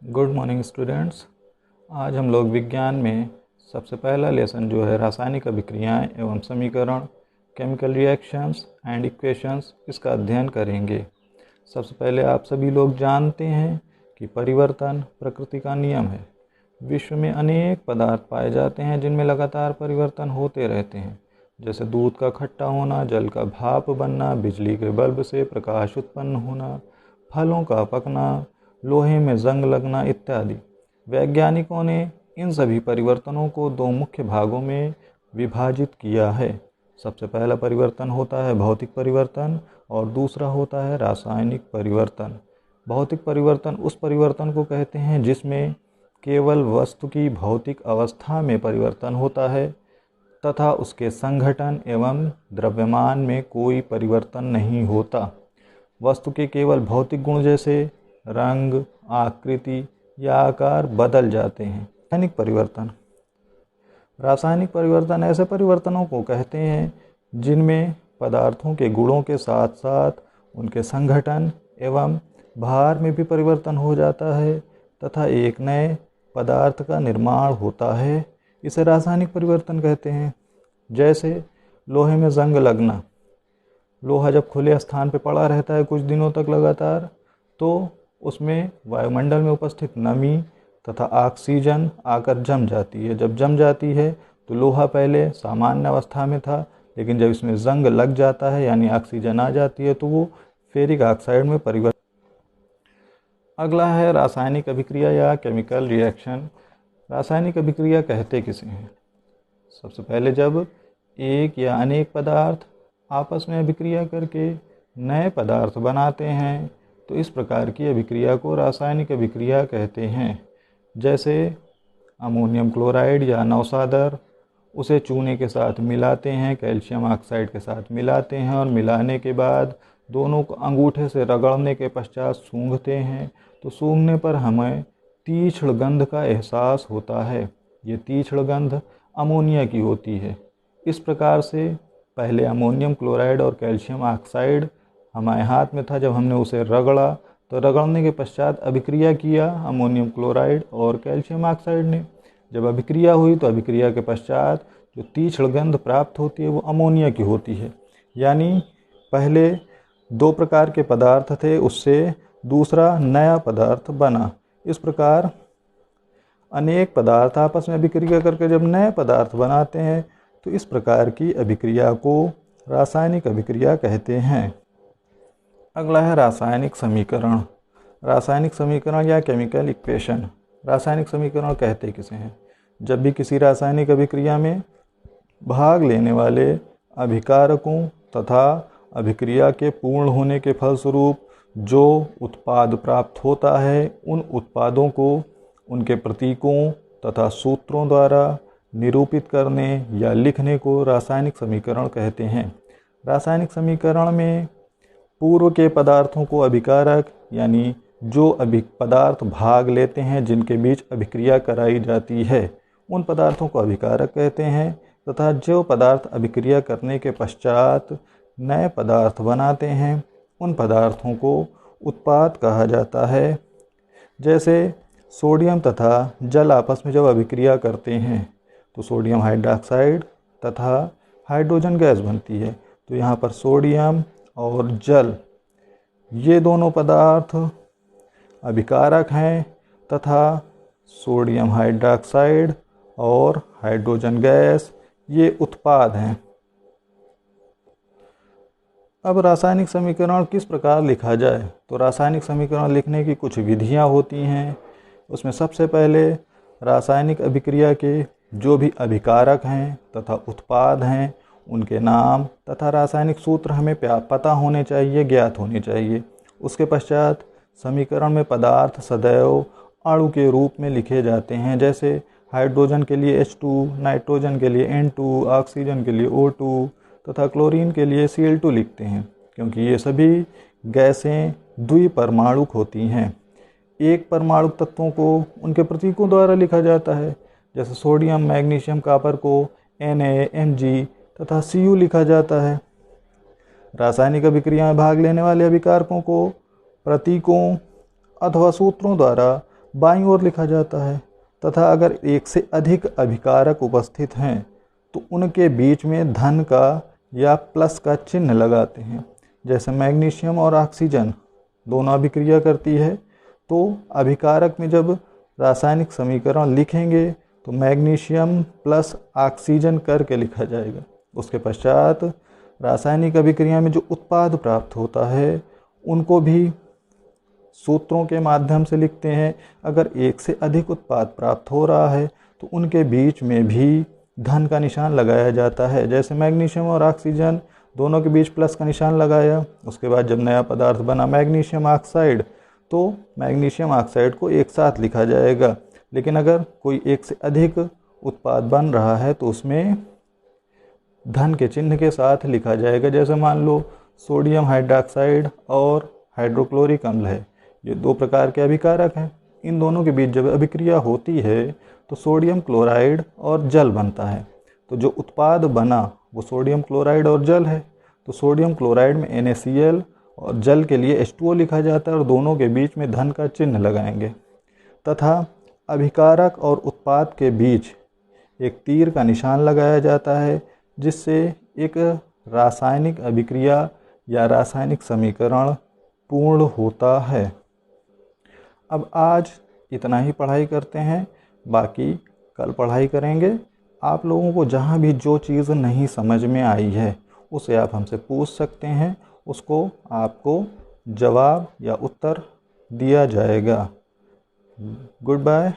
Good morning students. आज हम लोग विज्ञान में सबसे पहला लेसन जो है रासायनिक अभिक्रियाएं एवं समीकरण, केमिकल रिएक्शंस एंड इक्वेशंस, इसका अध्ययन करेंगे। सबसे पहले आप सभी लोग जानते हैं कि परिवर्तन प्रकृति का नियम है। विश्व में अनेक पदार्थ पाए जाते हैं जिनमें लगातार परिवर्तन होते रहते हैं, जैसे दूध का खट्टा होना, जल का भाप बनना, बिजली के बल्ब से प्रकाश उत्पन्न होना, फलों का पकना, लोहे में जंग लगना इत्यादि। वैज्ञानिकों ने इन सभी परिवर्तनों को दो मुख्य भागों में विभाजित किया है। सबसे पहला परिवर्तन होता है भौतिक परिवर्तन और दूसरा होता है रासायनिक परिवर्तन। भौतिक परिवर्तन उस परिवर्तन को कहते हैं जिसमें केवल वस्तु की भौतिक अवस्था में परिवर्तन होता है तथा उसके संघटन एवं द्रव्यमान में कोई परिवर्तन नहीं होता। वस्तु के केवल भौतिक गुण जैसे रंग, आकृति या आकार बदल जाते हैं। रासायनिक परिवर्तन ऐसे परिवर्तनों को कहते हैं जिनमें पदार्थों के गुणों के साथ साथ उनके संघटन एवं भार में भी परिवर्तन हो जाता है तथा एक नए पदार्थ का निर्माण होता है। इसे रासायनिक परिवर्तन कहते हैं। जैसे लोहे में जंग लगना। लोहा जब खुले स्थान पर पड़ा रहता है कुछ दिनों तक लगातार, तो उसमें वायुमंडल में उपस्थित नमी तथा ऑक्सीजन आकर जम जाती है। जब जम जाती है तो लोहा पहले सामान्य अवस्था में था, लेकिन जब इसमें जंग लग जाता है यानी ऑक्सीजन आ जाती है तो वो फेरिक ऑक्साइड में परिवर्तित। अगला है रासायनिक अभिक्रिया या केमिकल रिएक्शन। रासायनिक अभिक्रिया कहते किसे हैं? सबसे पहले जब एक या अनेक पदार्थ आपस में अभिक्रिया करके नए पदार्थ बनाते हैं तो इस प्रकार की अभिक्रिया को रासायनिक अभिक्रिया कहते हैं। जैसे अमोनियम क्लोराइड या नौसादर, उसे चूने के साथ मिलाते हैं, कैल्शियम ऑक्साइड के साथ मिलाते हैं और मिलाने के बाद दोनों को अंगूठे से रगड़ने के पश्चात सूंघते हैं तो सूंघने पर हमें तीक्ष्ण गंध का एहसास होता है। ये तीक्ष्ण गंध अमोनिया की होती है। इस प्रकार से पहले अमोनियम क्लोराइड और कैल्शियम ऑक्साइड हमारे हाथ में था। जब हमने उसे रगड़ा तो रगड़ने के पश्चात अभिक्रिया किया अमोनियम क्लोराइड और कैल्शियम ऑक्साइड ने। जब अभिक्रिया हुई तो अभिक्रिया के पश्चात जो तीक्ष्ण गंध प्राप्त होती है वो अमोनिया की होती है। यानी पहले दो प्रकार के पदार्थ थे, उससे दूसरा नया पदार्थ बना। इस प्रकार अनेक पदार्थ आपस में अभिक्रिया करके जब नए पदार्थ बनाते हैं तो इस प्रकार की अभिक्रिया को रासायनिक अभिक्रिया कहते हैं। अगला है रासायनिक समीकरण। रासायनिक समीकरण या केमिकल इक्वेशन। रासायनिक समीकरण कहते किसे हैं? जब भी किसी रासायनिक अभिक्रिया में भाग लेने वाले अभिकारकों तथा अभिक्रिया के पूर्ण होने के फलस्वरूप जो उत्पाद प्राप्त होता है, उन उत्पादों को उनके प्रतीकों तथा सूत्रों द्वारा निरूपित करने या लिखने को रासायनिक समीकरण कहते हैं। रासायनिक समीकरण में पूर्व के पदार्थों को अभिकारक यानी जो पदार्थ भाग लेते हैं जिनके बीच अभिक्रिया कराई जाती है, उन पदार्थों को अभिकारक कहते हैं तथा जो पदार्थ अभिक्रिया करने के पश्चात नए पदार्थ बनाते हैं उन पदार्थों को उत्पाद कहा जाता है। जैसे सोडियम तथा जल आपस में जब अभिक्रिया करते हैं तो सोडियम हाइड्रोक्साइड तथा हाइड्रोजन गैस बनती है। तो यहाँ पर सोडियम और जल ये दोनों पदार्थ अभिकारक हैं तथा सोडियम हाइड्रोक्साइड और हाइड्रोजन गैस ये उत्पाद हैं। अब रासायनिक समीकरण किस प्रकार लिखा जाए? तो रासायनिक समीकरण लिखने की कुछ विधियां होती हैं। उसमें सबसे पहले रासायनिक अभिक्रिया के जो भी अभिकारक हैं तथा उत्पाद हैं उनके नाम तथा रासायनिक सूत्र हमें पता होने चाहिए, ज्ञात होने चाहिए। उसके पश्चात समीकरण में पदार्थ सदैव अणु के रूप में लिखे जाते हैं। जैसे हाइड्रोजन के लिए H2, नाइट्रोजन के लिए N2, ऑक्सीजन के लिए O2 तथा क्लोरीन के लिए Cl2 लिखते हैं, क्योंकि ये सभी गैसें द्विपरमाणुक होती हैं। एक परमाणुक तत्वों को उनके प्रतीकों द्वारा लिखा जाता है। जैसे सोडियम, मैग्नीशियम, कॉपर को Na, Mg तथा Cu लिखा जाता है। रासायनिक अभिक्रिया में भाग लेने वाले अभिकारकों को प्रतीकों अथवा सूत्रों द्वारा बाईं ओर लिखा जाता है, तथा अगर एक से अधिक अभिकारक उपस्थित हैं तो उनके बीच में धन का या प्लस का चिन्ह लगाते हैं। जैसे मैग्नीशियम और ऑक्सीजन दोनों अभिक्रिया करती है, तो अभिकारक में जब रासायनिक समीकरण लिखेंगे तो मैग्नीशियम प्लस ऑक्सीजन करके लिखा जाएगा। उसके पश्चात रासायनिक अभिक्रिया में जो उत्पाद प्राप्त होता है उनको भी सूत्रों के माध्यम से लिखते हैं। अगर एक से अधिक उत्पाद प्राप्त हो रहा है तो उनके बीच में भी धन का निशान लगाया जाता है। जैसे मैग्नीशियम और ऑक्सीजन दोनों के बीच प्लस का निशान लगाया। उसके बाद जब नया पदार्थ बना मैग्नीशियम ऑक्साइड, तो मैग्नीशियम ऑक्साइड को एक साथ लिखा जाएगा। लेकिन अगर कोई एक से अधिक उत्पाद बन रहा है तो उसमें धन के चिन्ह के साथ लिखा जाएगा। जैसे मान लो सोडियम हाइड्रॉक्साइड और हाइड्रोक्लोरिक अम्ल है, ये दो प्रकार के अभिकारक हैं। इन दोनों के बीच जब अभिक्रिया होती है तो सोडियम क्लोराइड और जल बनता है। तो जो उत्पाद बना वो सोडियम क्लोराइड और जल है। तो सोडियम क्लोराइड में NaCl और जल के लिए H2O लिखा जाता है और दोनों के बीच में धन का चिन्ह लगाएंगे। तथा अभिकारक और उत्पाद के बीच एक तीर का निशान लगाया जाता है, जिससे एक रासायनिक अभिक्रिया या रासायनिक समीकरण पूर्ण होता है। अब आज इतना ही पढ़ाई करते हैं, बाकी कल पढ़ाई करेंगे। आप लोगों को जहाँ भी जो चीज़ नहीं समझ में आई है उसे आप हमसे पूछ सकते हैं, उसको आपको जवाब या उत्तर दिया जाएगा। Good bye.